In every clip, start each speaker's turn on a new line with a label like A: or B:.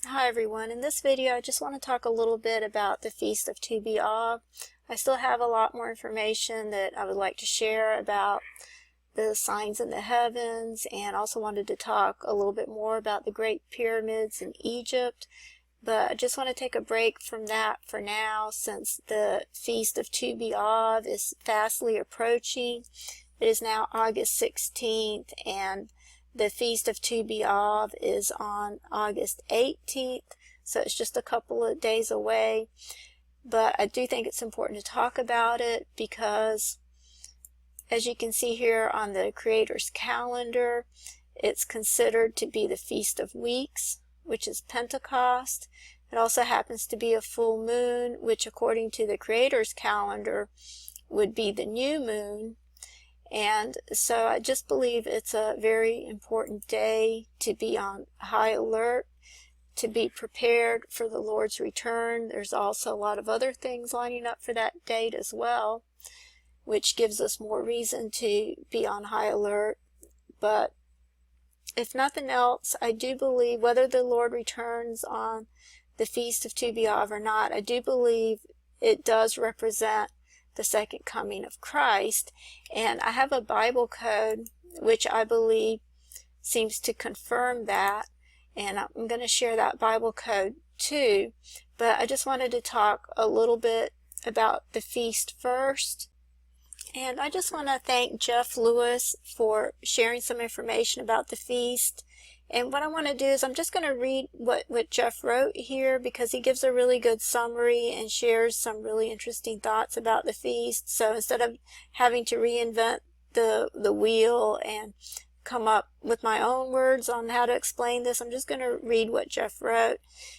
A: Hi everyone. In this video I just want to talk a little bit about the Feast of Tu B'Av. I still have a lot more information that I would like to share about the signs in the heavens, and also wanted to talk a little bit more about the Great Pyramids in Egypt. But I just want to take a break from that for now, since the Feast of Tu B'Av is fastly approaching. It is now August 16th, and the Feast of Tu B'Av is on August 18th, so it's just a couple of days away. But I do think it's important to talk about it because, as you can see here on the Creator's calendar, it's considered to be the Feast of Weeks, which is Pentecost. It also happens to be a full moon, which according to the Creator's calendar would be the new moon. And so I just believe it's a very important day to be on high alert, to be prepared for the Lord's return. There's also a lot of other things lining up for that date as well, which gives us more reason to be on high alert. But if nothing else, I do believe whether the Lord returns on the Feast of Tu B'Av or not, I do believe it does represent the second coming of Christ. And I have a Bible code which I believe seems to confirm that, and I'm going to share that Bible code too. But I just wanted to talk a little bit about the feast first. And I just want to thank Jeff Lewis for sharing some information about the feast. And what I want to do is I'm just going to read what Jeff wrote here, because he gives a really good summary and shares some really interesting thoughts about the feast. So instead of having to reinvent the wheel and come up with my own words on how to explain this, I'm just going to read what Jeff wrote.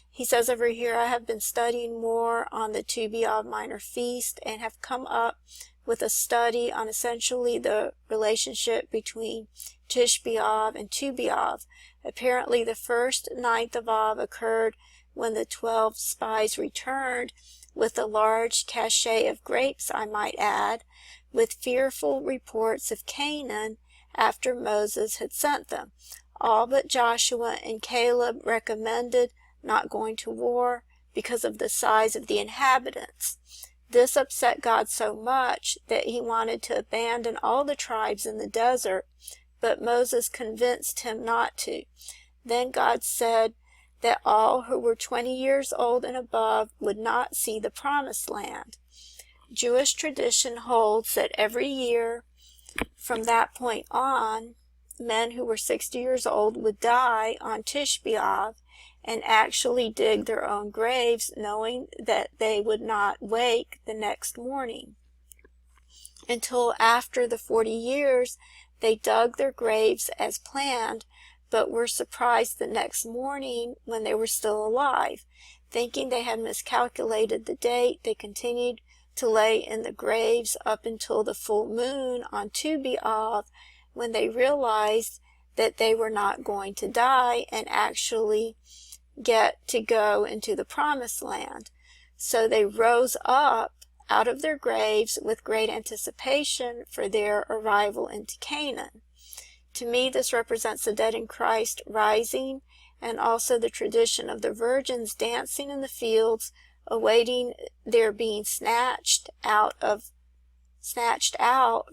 A: He says over here, I have been studying more on the Tu B'Av minor feast and have come up with a study on essentially the relationship between Tish B'Av and Tu B'Av. Apparently the first 9th of Av occurred when the 12 spies returned with a large cachet of grapes, I might add, with fearful reports of Canaan after Moses had sent them. All but Joshua and Caleb recommended not going to war because of the size of the inhabitants. This upset God so much that he wanted to abandon all the tribes in the desert, but Moses convinced him not to. Then God said that all who were 20 years old and above would not see the promised land. Jewish tradition holds that every year from that point on, men who were 60 years old would die on Tish B'Av and actually dig their own graves, knowing that they would not wake the next morning. Until after the 40 years, they dug their graves as planned, but were surprised the next morning when they were still alive. Thinking they had miscalculated the date, they continued to lay in the graves up until the full moon on Tu B'Av, when they realized that they were not going to die and actually get to go into the promised land. So they rose up out of their graves with great anticipation for their arrival into Canaan. To me, this represents the dead in Christ rising, and also the tradition of the virgins dancing in the fields, awaiting their being snatched out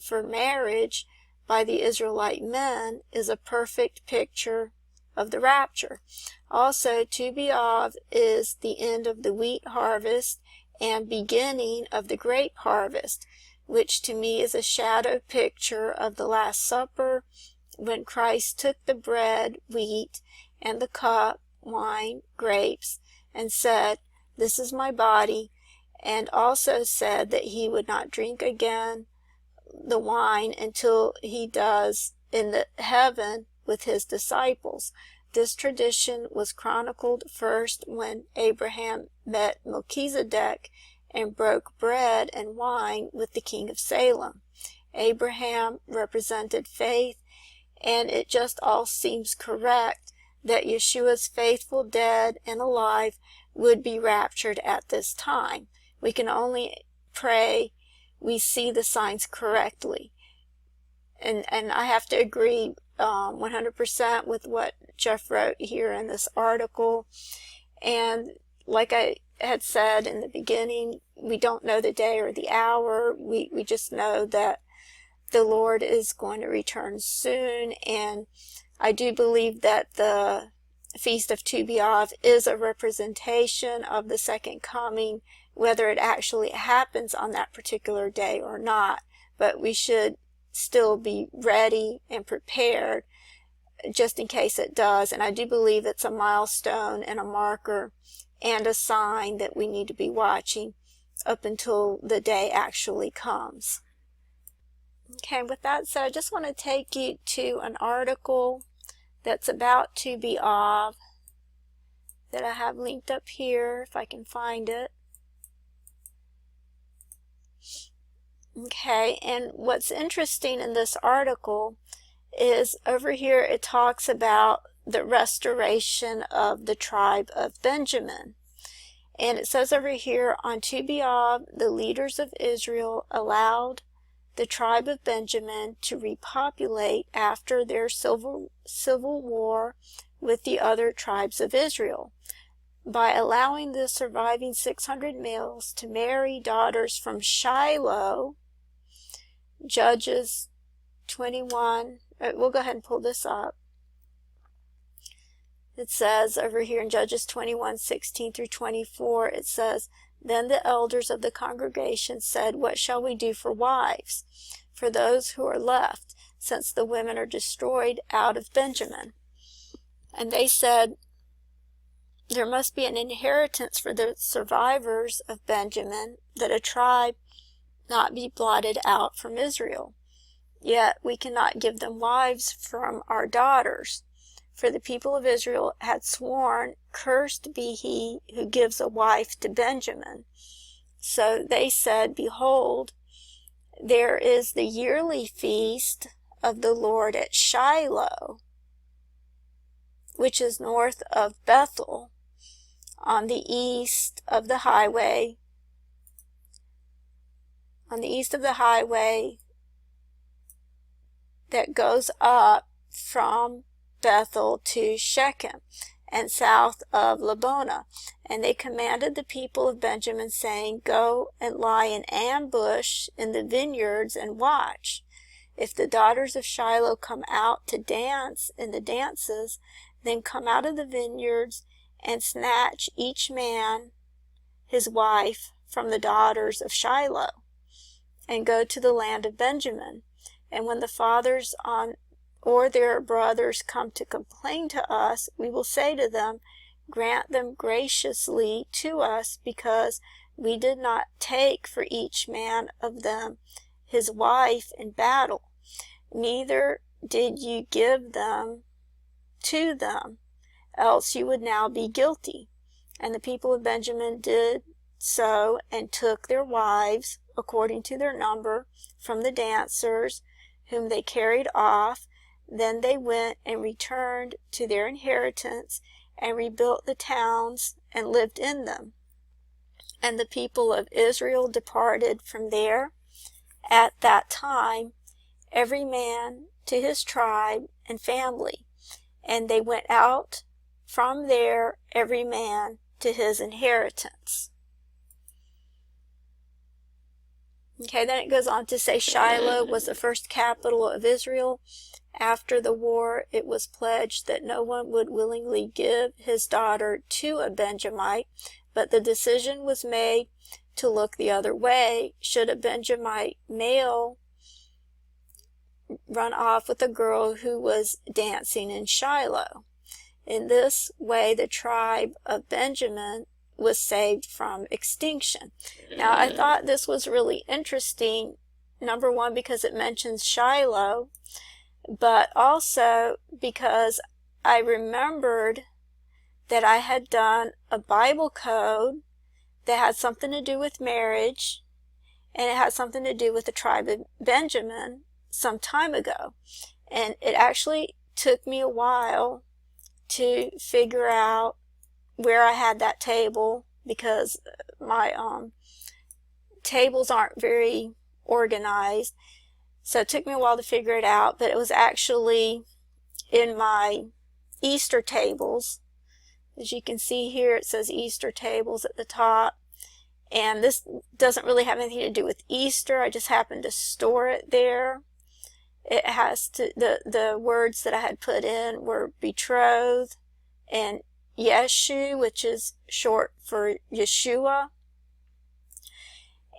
A: for marriage by the Israelite men, is a perfect picture of the rapture. Also, Tu B'Av is the end of the wheat harvest and beginning of the grape harvest, which to me is a shadow picture of the Last Supper, when Christ took the bread, wheat, and the cup, wine, grapes, and said, "This is my body," and also said that he would not drink again the wine until he does in the heaven with his disciples. This tradition was chronicled first when Abraham met Melchizedek and broke bread and wine with the king of Salem. Abraham represented faith, and it just all seems correct that Yeshua's faithful dead and alive would be raptured at this time. We can only pray we see the signs correctly. And I have to agree, 100% with what Jeff wrote here in this article. And like I had said in the beginning, we don't know the day or the hour. We just know that the Lord is going to return soon. And I do believe that the Feast of Tu B'Av is a representation of the second coming, whether it actually happens on that particular day or not. But we should still be ready and prepared just in case it does. And I do believe it's a milestone and a marker and a sign that we need to be watching up until the day actually comes. Okay, with that said, I just want to take you to an article that's about Tu B'Av that I have linked up here, if I can find it. Okay, and what's interesting in this article is over here it talks about the restoration of the tribe of Benjamin. And it says over here, on Tu B'Av, the leaders of Israel allowed the tribe of Benjamin to repopulate after their civil war with the other tribes of Israel by allowing the surviving 600 males to marry daughters from Shiloh. Judges 21, we'll go ahead and pull this up. It says over here in Judges 21:16 through 24, it says, "Then the elders of the congregation said, 'What shall we do for wives, for those who are left, since the women are destroyed out of Benjamin?' And they said, 'There must be an inheritance for the survivors of Benjamin, that a tribe not be blotted out from Israel. Yet we cannot give them wives from our daughters. For the people of Israel had sworn, cursed be he who gives a wife to Benjamin.' So they said, 'Behold, there is the yearly feast of the Lord at Shiloh, which is north of Bethel, on the east of the highway, that goes up from Bethel to Shechem, and south of Lebonah. And they commanded the people of Benjamin, saying, Go and lie in ambush in the vineyards and watch. If the daughters of Shiloh come out to dance in the dances, then come out of the vineyards and snatch each man his wife from the daughters of Shiloh, and go to the land of Benjamin. And when the fathers or their brothers come to complain to us, we will say to them, Grant them graciously to us, because we did not take for each man of them his wife in battle, neither did you give them to them, else you would now be guilty.' And the people of Benjamin did so, and took their wives, according to their number, from the dancers, whom they carried off. Then they went and returned to their inheritance, and rebuilt the towns, and lived in them. And the people of Israel departed from there at that time, every man to his tribe and family. And they went out from there, every man to his inheritance." Okay, then it goes on to say Shiloh was the first capital of Israel. After the war, it was pledged that no one would willingly give his daughter to a Benjamite, but the decision was made to look the other way should a Benjamite male run off with a girl who was dancing in Shiloh. In this way, the tribe of Benjamin was saved from extinction. Now, I thought this was really interesting, number one, because it mentions Shiloh, but also because I remembered that I had done a Bible code that had something to do with marriage, and it had something to do with the tribe of Benjamin some time ago. And it actually took me a while to figure out where I had that table, because my tables aren't very organized. So it took me a while to figure it out, but it was actually in my Easter tables. As you can see here, it says Easter tables at the top. And this doesn't really have anything to do with Easter. I just happened to store it there. It has to, the words that I had put in were betroth and Yeshu, which is short for Yeshua.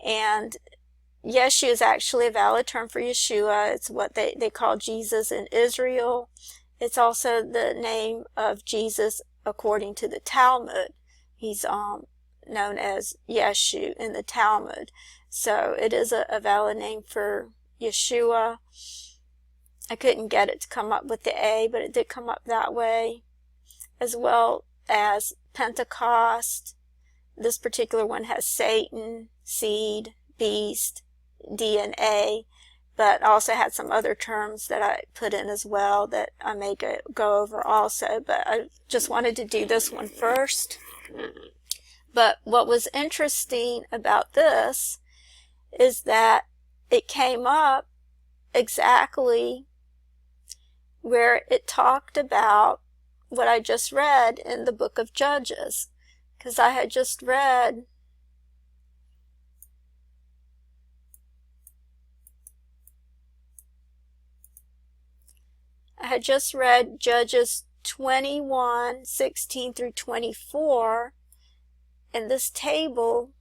A: And Yeshu is actually a valid term for Yeshua. It's what they call Jesus in Israel. It's also the name of Jesus according to the Talmud. He's known as Yeshu in the Talmud. So it is a valid name for Yeshua. I couldn't get it to come up with the A, but it did come up that way. As well as Pentecost. This particular one has Satan, seed, beast, DNA, but also had some other terms that I put in as well that I may go over also, but I just wanted to do this one first. But what was interesting about this is that it came up exactly where it talked about what I just read in the book of Judges, because I had just read Judges 21:16 through 24, and this table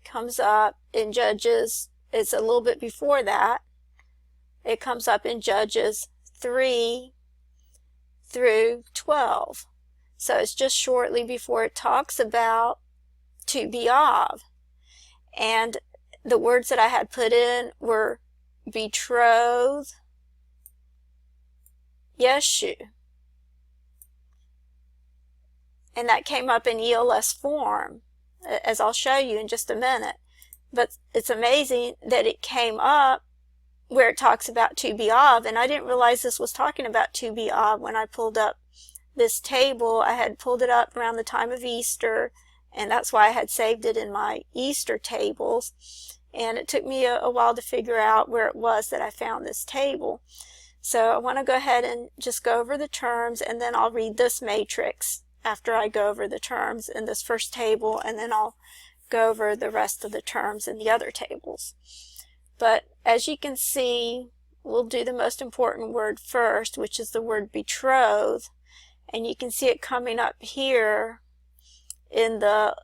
A: comes up in Judges. It's a little bit before that. It comes up in Judges 3 through 12. So it's just shortly before it talks about Tu B'Av. And the words that I had put in were betroth, Yeshu. And that came up in ELS form, as I'll show you in just a minute. But it's amazing that it came up where it talks about Tu B'Av, and I didn't realize this was talking about Tu B'Av when I pulled up this table. I had pulled it up around the time of Easter, and that's why I had saved it in my Easter tables. And it took me a while to figure out where it was that I found this table. So I want to go ahead and just go over the terms, and then I'll read this matrix after I go over the terms in this first table, and then I'll go over the rest of the terms in the other tables. But as you can see, we'll do the most important word first, which is the word betroth. And you can see it coming up here in the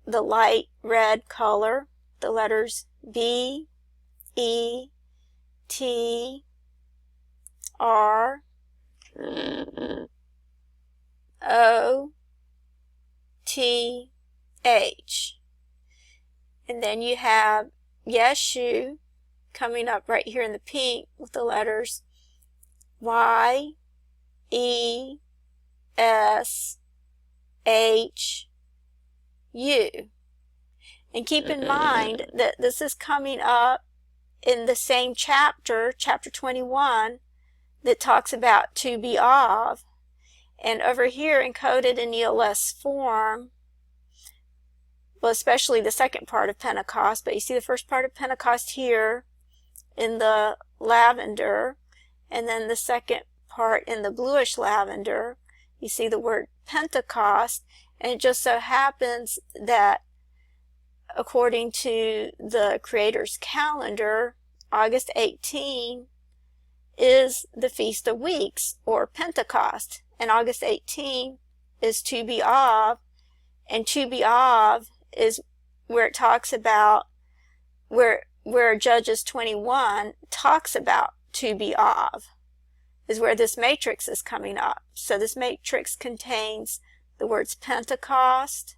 A: light red color, the letters B, E, T, R, O, T, H. And then you have Yeshu coming up right here in the pink with the letters Y, E, S, H, U. And keep in mind that this is coming up in the same chapter, chapter 21, that talks about Tu B'Av. And over here, encoded in ELS form, well, especially the second part of Pentecost, but you see the first part of Pentecost here in the lavender, and then the second part in the bluish lavender. You see the word Pentecost, and it just so happens that according to the Creator's calendar, August 18 is the Feast of Weeks, or Pentecost, and August 18 is Tu B'Av, and Tu B'Av is where it talks about, where Judges 21 talks about Tu B'Av, is where this matrix is coming up. So this matrix contains the words Pentecost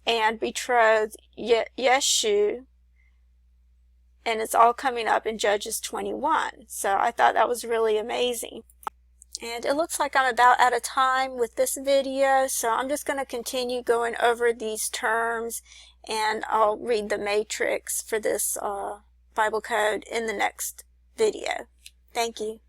A: and betrothed Yeshu, and it's all coming up in Judges 21. So I thought that was really amazing. And it looks like I'm about out of time with this video, so I'm just going to continue going over these terms, and I'll read the matrix for this Bible code in the next video. Thank you.